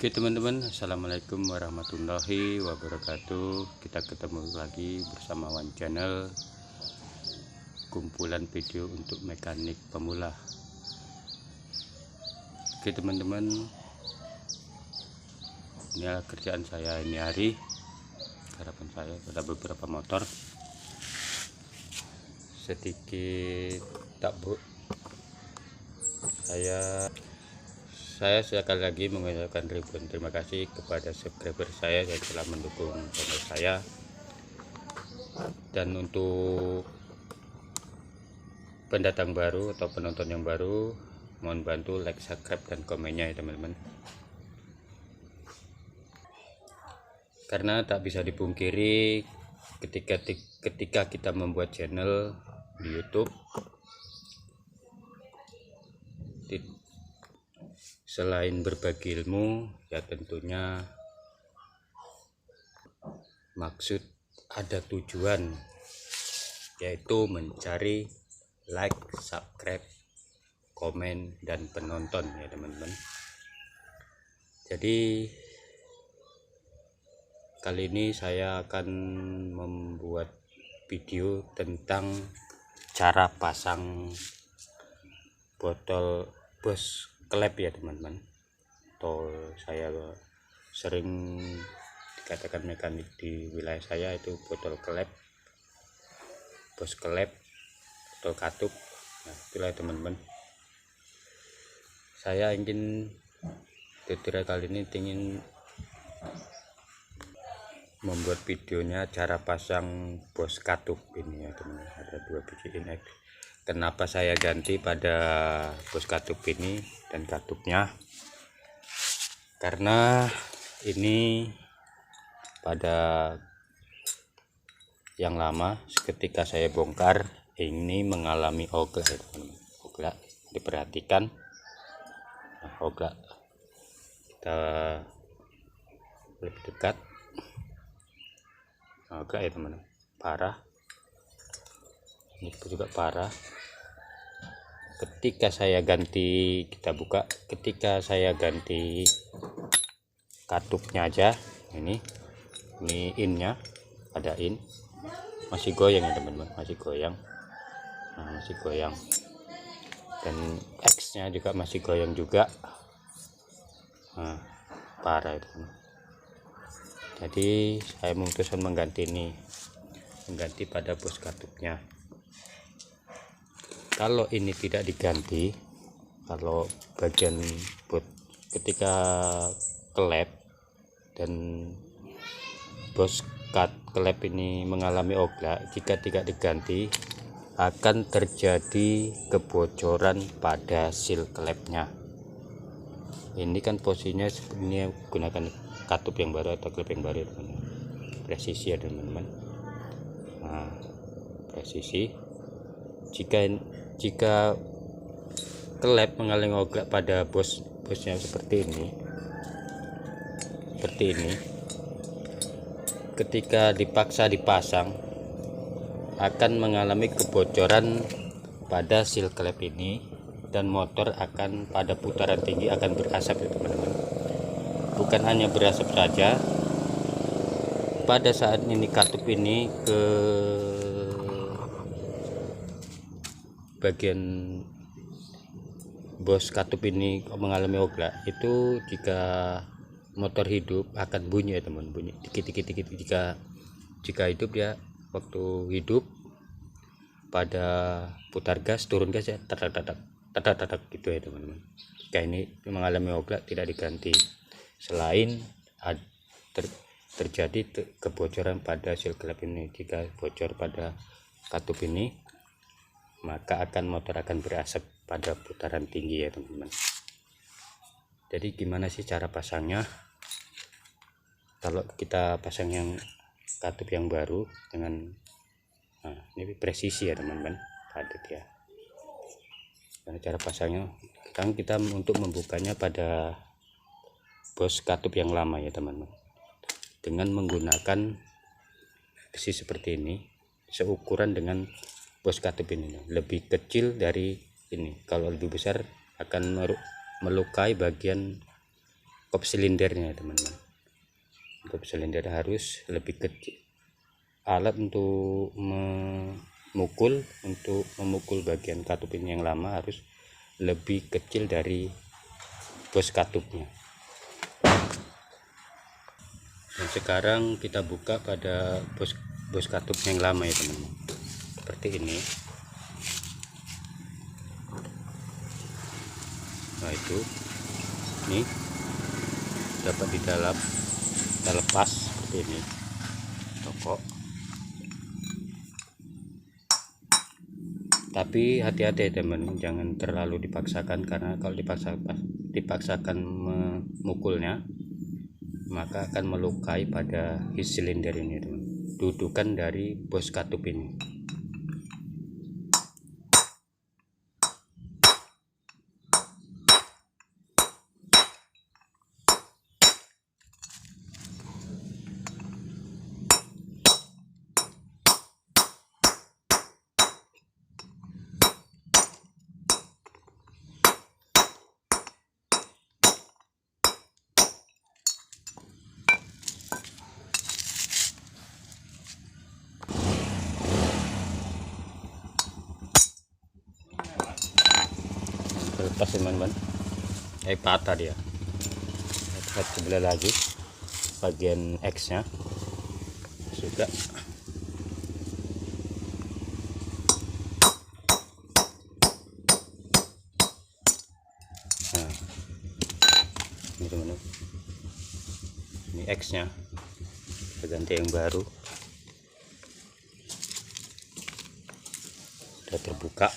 Oke teman-teman, assalamualaikum warahmatullahi wabarakatuh. Kita ketemu lagi bersama One Channel, kumpulan video untuk mekanik pemula. Oke teman-teman, inilah kerjaan saya ini hari. Harapan saya ada beberapa motor, sedikit tak bu. Saya sekali lagi mengucapkan ribuan terima kasih kepada subscriber saya yang telah mendukung channel saya. Dan untuk pendatang baru atau penonton yang baru, mohon bantu like, subscribe, dan komennya ya teman-teman. Karena tak bisa dipungkiri ketika kita membuat channel di YouTube, selain berbagi ilmu, ya tentunya maksud ada tujuan, yaitu mencari like, subscribe, komen, dan penonton ya teman-teman. Jadi kali ini saya akan membuat video tentang cara pasang botol bos klep ya teman-teman, atau saya sering dikatakan mekanik di wilayah saya itu botol klep, bos klep atau katup. Nah itulah teman-teman, saya ingin tutorial kali ini ingin membuat videonya cara pasang bos katup ini ya teman-teman. Ada dua biji ini. Kenapa saya ganti pada bos katup ini dan katupnya? Karena ini pada yang lama ketika saya bongkar ini mengalami oglak ya teman-teman. Oglak diperhatikan. Nah, oglak kita lebih dekat. Oglak ya teman-teman, parah. Ini juga parah. Ketika saya ganti, kita buka, ketika saya ganti katupnya aja, ini innya ada in, masih goyang ya teman-teman, masih goyang. Nah, masih goyang, dan X nya juga masih goyang juga. Nah, parah itu. Jadi saya memutuskan mengganti pada bos katupnya. Kalau ini tidak diganti, kalau bagian bot ketika klep dan bos klep ini mengalami oglak, jika tidak diganti akan terjadi kebocoran pada seal klepnya. Ini kan posisinya ini gunakan katup yang baru atau klep yang baru teman-teman. Presisi ya teman-teman. Nah, presisi. Jika klep mengalami oglak pada bosnya seperti ini, ketika dipaksa dipasang akan mengalami kebocoran pada seal klep ini, dan motor akan pada putaran tinggi akan berasap ya teman-teman. Bukan hanya berasap saja, pada saat ini katup ini ke bagian bos katup ini mengalami oglak, itu jika motor hidup akan bunyi ya teman, bunyi dikit-dikit. Jika hidup ya, waktu hidup pada putar gas, turun gas ya tatak gitu ya teman-teman. Jika ini mengalami oglak tidak diganti, selain terjadi kebocoran pada seal klep ini. Jika bocor pada katup ini, maka motor akan berasap pada putaran tinggi ya teman-teman. Jadi gimana sih cara pasangnya? Kalau kita pasang yang katup yang baru dengan ini presisi ya teman-teman, padat ya. Dan cara pasangnya, kita untuk membukanya pada bos katup yang lama ya teman-teman, dengan menggunakan besi seperti ini, seukuran dengan bos katup ini. Lebih kecil dari ini, kalau lebih besar akan melukai bagian kop silindernya teman-teman. Kop silinder harus lebih kecil. Alat untuk memukul bagian katup ini yang lama harus lebih kecil dari bos katupnya. Dan sekarang kita buka pada bos katup yang lama ya teman-teman, seperti ini. Nah itu, ini dapat di dalam, kita lepas seperti ini, tokok. Tapi hati-hati ya teman, jangan terlalu dipaksakan, karena kalau dipaksakan memukulnya maka akan melukai pada heat silinder ini teman, dudukan dari bos katup ini. Lepas teman-teman, patah dia. Lihat sebelah lagi bagian X nya juga. Nah ini teman-teman, ini X nya, kita ganti yang baru. Sudah terbuka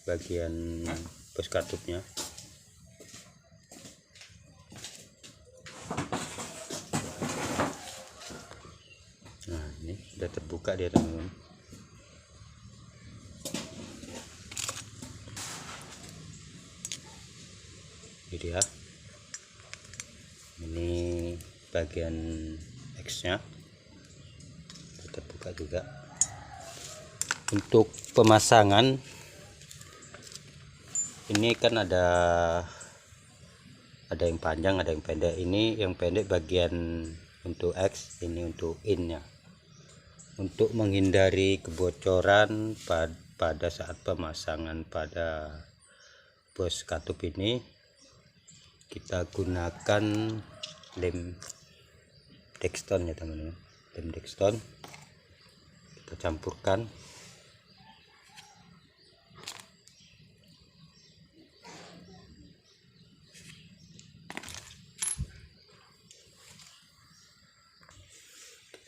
bagian bos katupnya. Nah ini sudah terbuka dia teman-teman. Ini dia, ini bagian X nya terbuka juga. Untuk pemasangan ini kan ada yang panjang, ada yang pendek. Ini yang pendek bagian untuk X, ini untuk in nya. Untuk menghindari kebocoran pada saat pemasangan pada bos katup ini, kita gunakan lem Dexton ya teman-teman. Lem Dexton kita campurkan.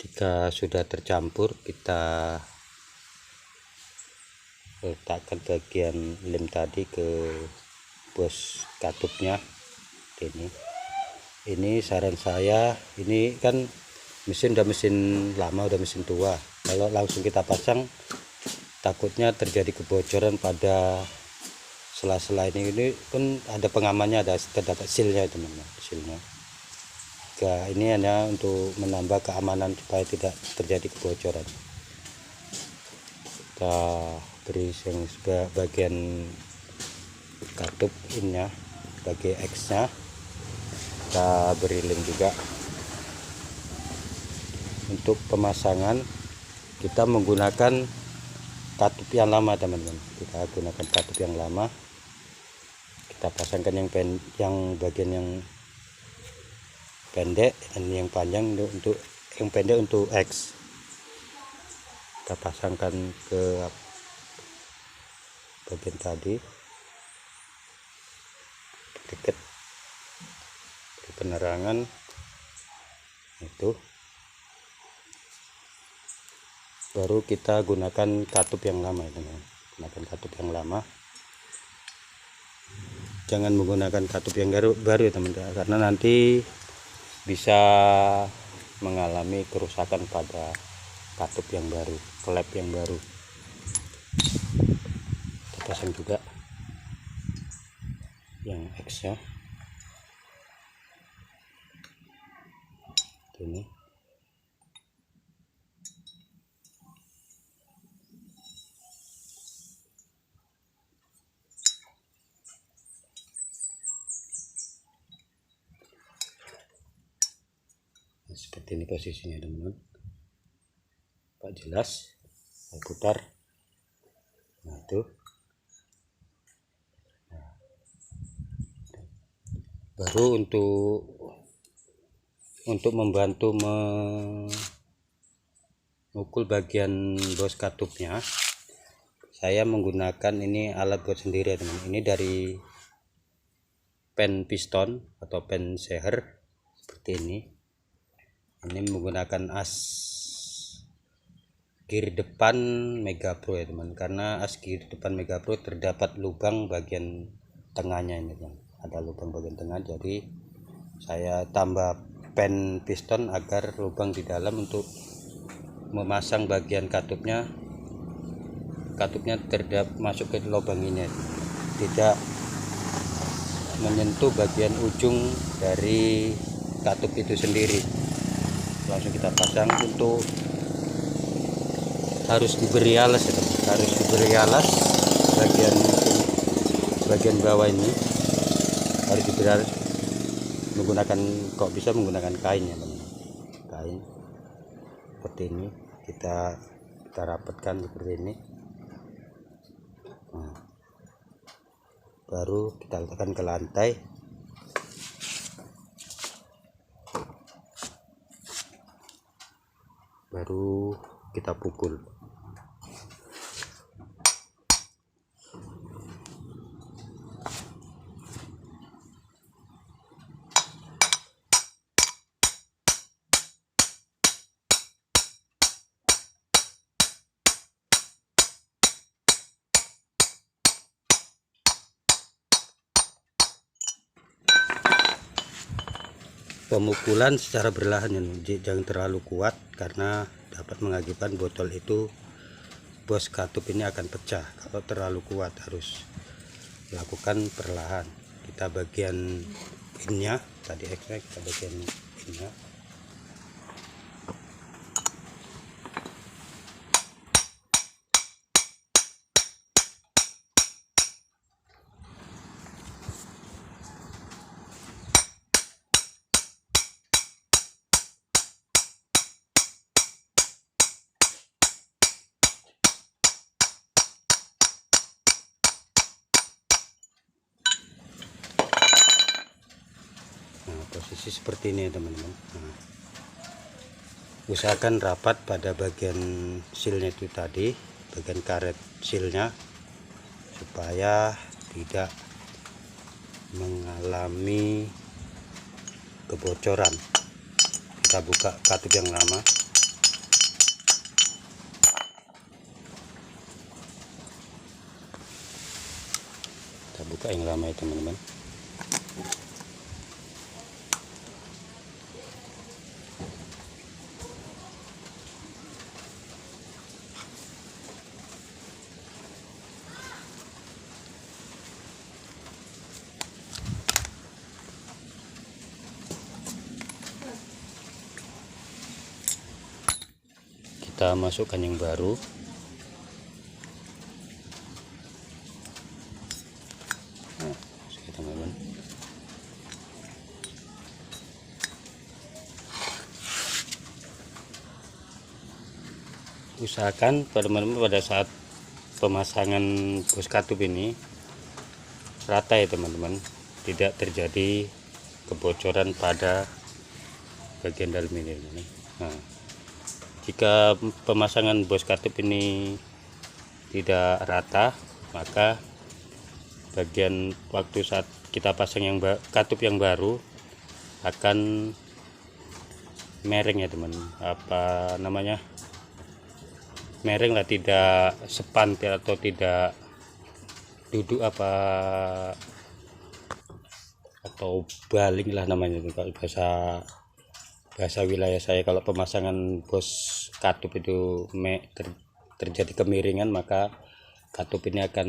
Ketika sudah tercampur, kita letakkan bagian lem tadi ke bos katupnya. Ini saran saya, ini kan mesin udah mesin lama, udah mesin tua. Kalau langsung kita pasang takutnya terjadi kebocoran pada sela-sela ini pun ada pengamannya, ada terdapat sealnya teman-teman, sealnya. Ini hanya untuk menambah keamanan supaya tidak terjadi kebocoran. Kita beri yang bagian katup innya, bagian X nya kita beri lem juga. Untuk pemasangan kita menggunakan katup yang lama teman-teman, kita gunakan katup yang lama. Kita pasangkan yang bagian yang pendek dan yang panjang untuk yang pendek untuk X. Kita pasangkan ke bagian tadi dekat penerangan itu, baru kita gunakan katup yang lama ya teman-teman. Gunakan katup yang lama, jangan menggunakan katup yang baru ya teman-teman, karena nanti bisa mengalami kerusakan pada katup yang baru, klep yang baru. Kita pasang juga yang X nya ini. Nah, seperti ini posisinya teman-teman. Pak jelas, saya putar. Nah itu. Nah, baru untuk membantu memukul bagian bos katupnya, saya menggunakan ini alat buat sendiri ya teman. Ini dari pen piston atau pen seher seperti ini. Ini menggunakan as gear depan Mega Pro ya teman, karena as gear depan Mega Pro terdapat lubang bagian tengahnya ini teman. Ada lubang bagian tengah, jadi saya tambah pen piston agar lubang di dalam untuk memasang bagian katupnya masuk ke lubang ini, tidak menyentuh bagian ujung dari katup itu sendiri. Langsung kita pasang. Untuk harus diberi alas ya teman, harus diberi alas bagian bawah ini harus diberi alas menggunakan, kok bisa menggunakan kain ya teman, kain seperti ini. Kita rapatkan seperti ini. Nah, baru kita letakkan ke lantai. Baru kita pukul. Pemukulan secara berlahan ya, jangan terlalu kuat karena dapat mengakibatkan botol itu, bos katup ini akan pecah. Kalau terlalu kuat harus lakukan perlahan. Kita bagian pinnya tadi ekstrak, kita bagian pinnya. Posisi seperti ini ya teman-teman. Nah, usahakan rapat pada bagian silnya itu tadi, bagian karet silnya, supaya tidak mengalami kebocoran. Kita buka katup yang lama. Kita buka yang lama ya teman-teman. Kita masukkan yang baru. Nah, teman-teman. Usahakan teman-teman pada saat pemasangan bos katup ini rata ya teman-teman, tidak terjadi kebocoran pada bagian dalam ini. Nah, jika pemasangan bos katup ini tidak rata, maka bagian waktu saat kita pasang yang katup yang baru akan mereng ya teman, apa namanya, mereng lah, tidak sepan atau tidak duduk apa atau baling lah namanya itu kalau bahasa wilayah saya. Kalau pemasangan bos katup itu terjadi kemiringan, maka katup ini akan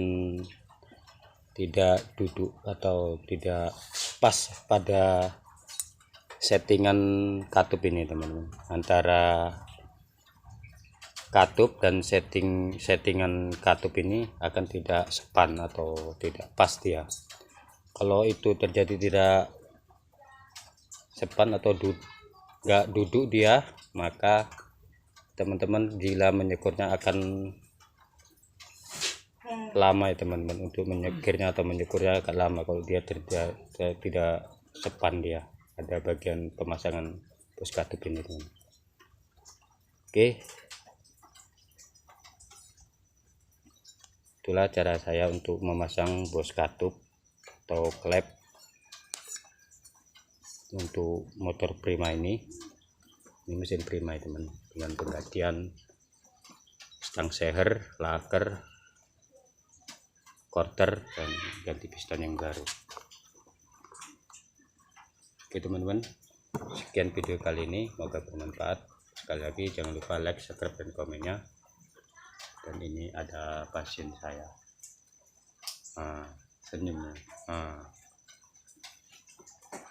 tidak duduk atau tidak pas pada settingan katup ini teman-teman. Antara katup dan settingan katup ini akan tidak sepan atau tidak pas dia. Kalau itu terjadi tidak sepan atau nggak duduk dia, maka teman-teman bila menyekurnya akan lama ya teman-teman. Untuk menyekirnya atau menyukurnya agak lama kalau dia tidak sepan. Dia ada bagian pemasangan bos katup ini teman. Oke, itulah cara saya untuk memasang bos katup atau klep untuk motor Prima ini. Ini mesin Prima ya teman, dengan penggantian stang seher, laker, quarter, dan ganti piston yang baru. Oke teman-teman, sekian video kali ini, semoga bermanfaat. Sekali lagi jangan lupa like, subscribe, dan komennya. Dan ini ada pasien saya, senyumnya.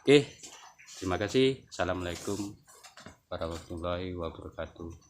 Oke, terima kasih. Assalamualaikum warahmatullahi wabarakatuh.